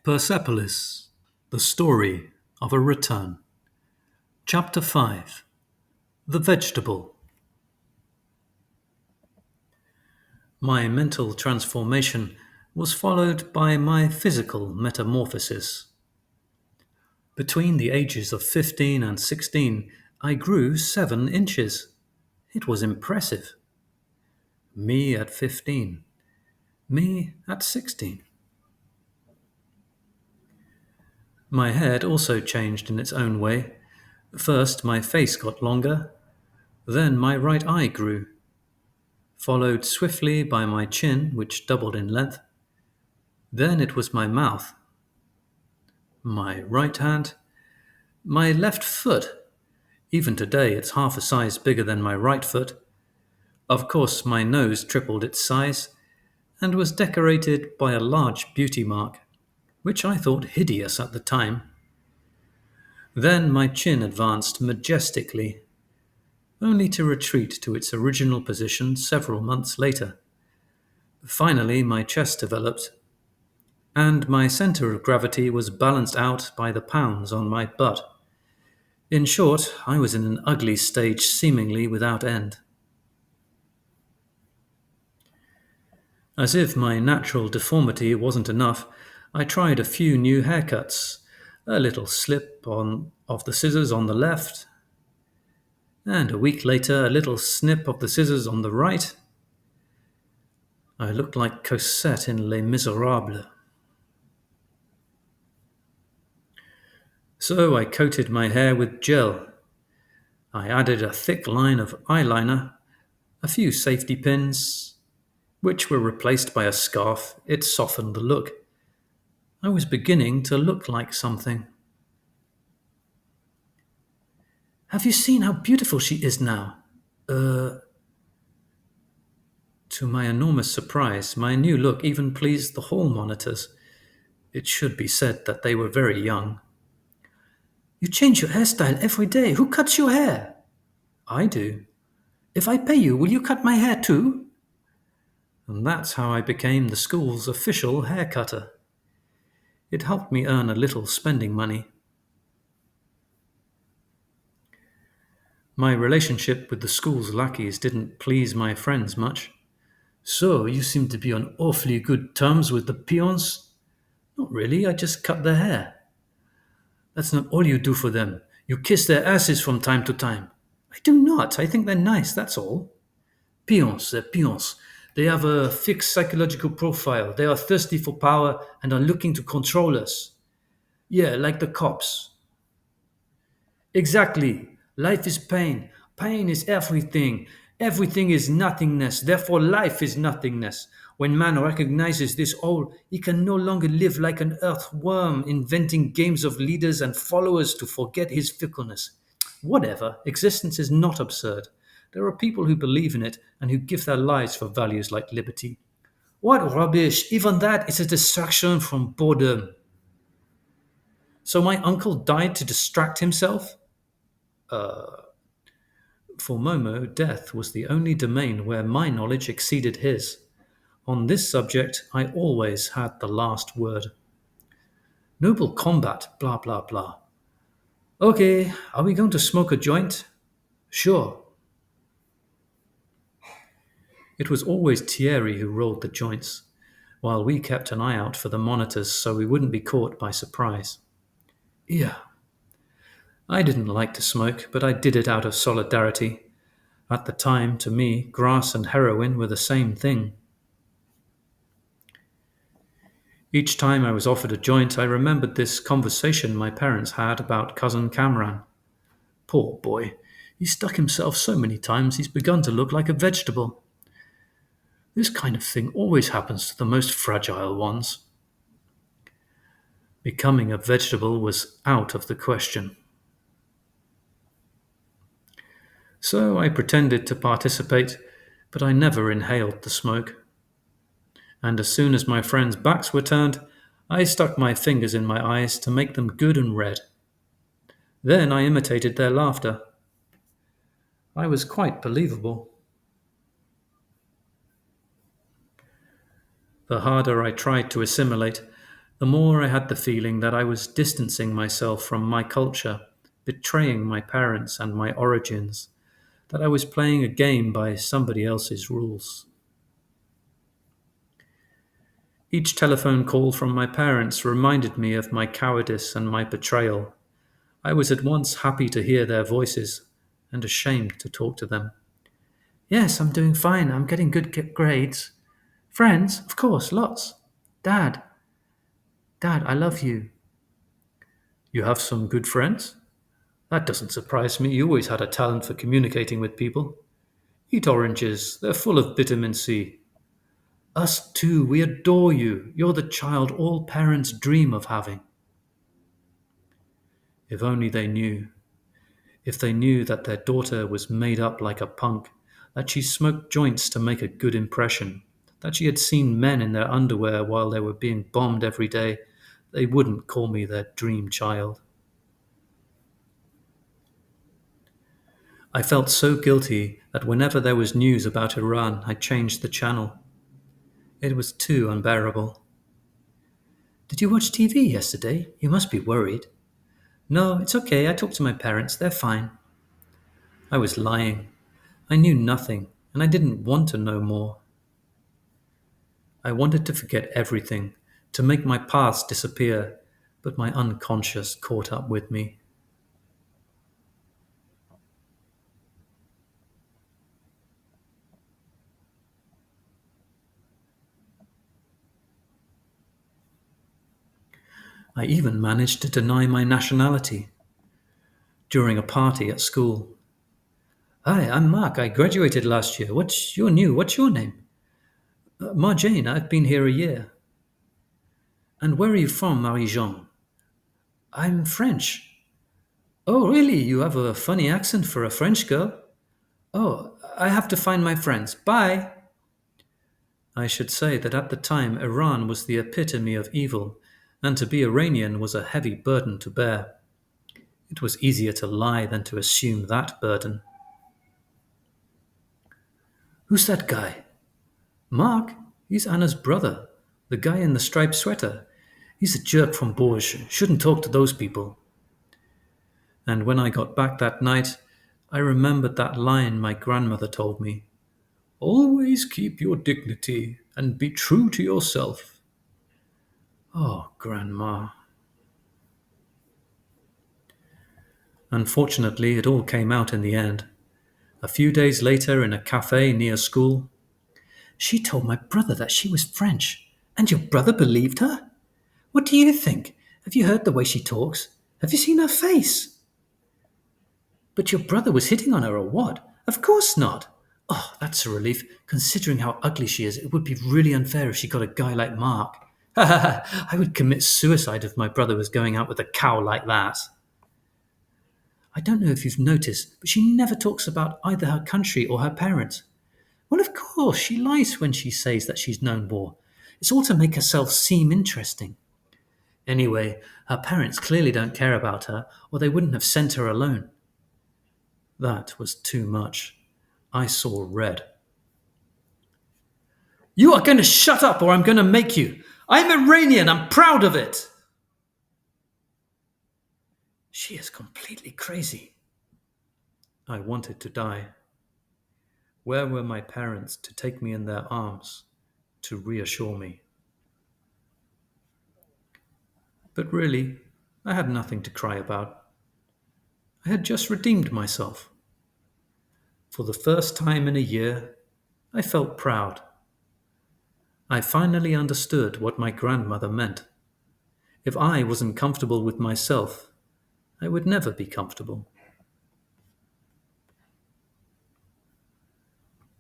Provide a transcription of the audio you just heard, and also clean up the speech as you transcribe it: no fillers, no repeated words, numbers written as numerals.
Persepolis, the story of a return. Chapter 5. The Vegetable. My mental transformation was followed by my physical metamorphosis. Between the ages of 15 and 16, I grew 7 inches. It was impressive. Me at 15. Me at 16. My head also changed in its own way. First, my face got longer, then my right eye grew, followed swiftly by my chin, which doubled in length. Then it was my mouth, my right hand, my left foot. Even today, it's half a size bigger than my right foot. Of course, my nose tripled its size and was decorated by a large beauty mark, which I thought hideous at the time. Then my chin advanced majestically, only to retreat to its original position several months later. Finally, my chest developed, and my center of gravity was balanced out by the pounds on my butt. In short, I was in an ugly stage seemingly without end. As if my natural deformity wasn't enough, I tried a few new haircuts, a little slip of the scissors on the left, and a week later a little snip of the scissors on the right. I looked like Cosette in Les Miserables. So I coated my hair with gel. I added a thick line of eyeliner, a few safety pins, which were replaced by a scarf. It softened the look. I was beginning to look like something. Have you seen how beautiful she is now? To my enormous surprise, my new look even pleased the hall monitors. It should be said that they were very young. You change your hairstyle every day. Who cuts your hair? I do. If I pay you, will you cut my hair too? And that's how I became the school's official hair cutter. It helped me earn a little spending money. My relationship with the school's lackeys didn't please my friends much. So, you seem to be on awfully good terms with the peons? Not really, I just cut their hair. That's not all you do for them. You kiss their asses from time to time. I do not. I think they're nice, that's all. Peons, they're peons. They have a fixed psychological profile. They are thirsty for power and are looking to control us. Yeah, like the cops. Exactly. Life is pain. Pain is everything. Everything is nothingness. Therefore, life is nothingness. When man recognizes this all, he can no longer live like an earthworm, inventing games of leaders and followers to forget his fickleness. Whatever, existence is not absurd. There are people who believe in it and who give their lives for values like liberty. What rubbish! Even that is a distraction from boredom. So my uncle died to distract himself? For Momo, death was the only domain where my knowledge exceeded his. On this subject, I always had the last word. Noble combat, blah blah blah. Okay, are we going to smoke a joint? Sure. It was always Thierry who rolled the joints, while we kept an eye out for the monitors so we wouldn't be caught by surprise. Yeah. I didn't like to smoke, but I did it out of solidarity. At the time, to me, grass and heroin were the same thing. Each time I was offered a joint, I remembered this conversation my parents had about cousin Kamran. Poor boy, he stuck himself so many times he's begun to look like a vegetable. This kind of thing always happens to the most fragile ones. Becoming a vegetable was out of the question. So I pretended to participate, but I never inhaled the smoke. And as soon as my friends' backs were turned, I stuck my fingers in my eyes to make them good and red. Then I imitated their laughter. I was quite believable. The harder I tried to assimilate, the the more I had the feeling that I was distancing myself from my culture, betraying my parents and my origins, that I was playing a game by somebody else's rules. Each telephone call from my parents reminded me of my cowardice and my betrayal. I was at once happy to hear their voices and ashamed to talk to them. Yes, I'm doing fine. I'm getting good grades. Friends, of course, lots. Dad, Dad, I love you. You have some good friends? That doesn't surprise me. You always had a talent for communicating with people. Eat oranges. They're full of vitamin C. Us too. We adore you. You're the child all parents dream of having. If only they knew. If they knew that their daughter was made up like a punk, that she smoked joints to make a good impression, that she had seen men in their underwear while they were being bombed every day, they wouldn't call me their dream child. I felt so guilty that whenever there was news about Iran, I changed the channel. It was too unbearable. Did you watch TV yesterday? You must be worried. No, it's okay. I talked to my parents. They're fine. I was lying. I knew nothing, and I didn't want to know more. I wanted to forget everything, to make my past disappear, but my unconscious caught up with me. I even managed to deny my nationality during a party at school. Hi, I'm Mark. I graduated last year. You're new? What's your name? Marjane. I've been here a year. And where are you from, Marie-Jean? I'm French. Oh, really? You have a funny accent for a French girl. Oh, I have to find my friends. Bye. I should say that at the time Iran was the epitome of evil, and to be Iranian was a heavy burden to bear. It was easier to lie than to assume that burden. Who's that guy? Mark? He's Anna's brother, the guy in the striped sweater. He's a jerk from Bourges. Shouldn't talk to those people. And when I got back that night, I remembered that line my grandmother told me. Always keep your dignity and be true to yourself. Oh, Grandma. Unfortunately, it all came out in the end. A few days later, in a cafe near school, she told my brother that she was French. And your brother believed her? What do you think? Have you heard the way she talks? Have you seen her face? But your brother was hitting on her or what? Of course not. Oh, that's a relief. Considering how ugly she is, it would be really unfair if she got a guy like Mark. I would commit suicide if my brother was going out with a cow like that. I don't know if you've noticed, but she never talks about either her country or her parents. Well, of course, she lies when she says that she's known war. It's all to make herself seem interesting. Anyway, her parents clearly don't care about her, or they wouldn't have sent her alone. That was too much. I saw red. You are going to shut up or I'm going to make you. I'm Iranian. I'm proud of it. She is completely crazy. I wanted to die. Where were my parents to take me in their arms, to reassure me? But really, I had nothing to cry about. I had just redeemed myself. For the first time in a year, I felt proud. I finally understood what my grandmother meant. If I wasn't comfortable with myself, I would never be comfortable.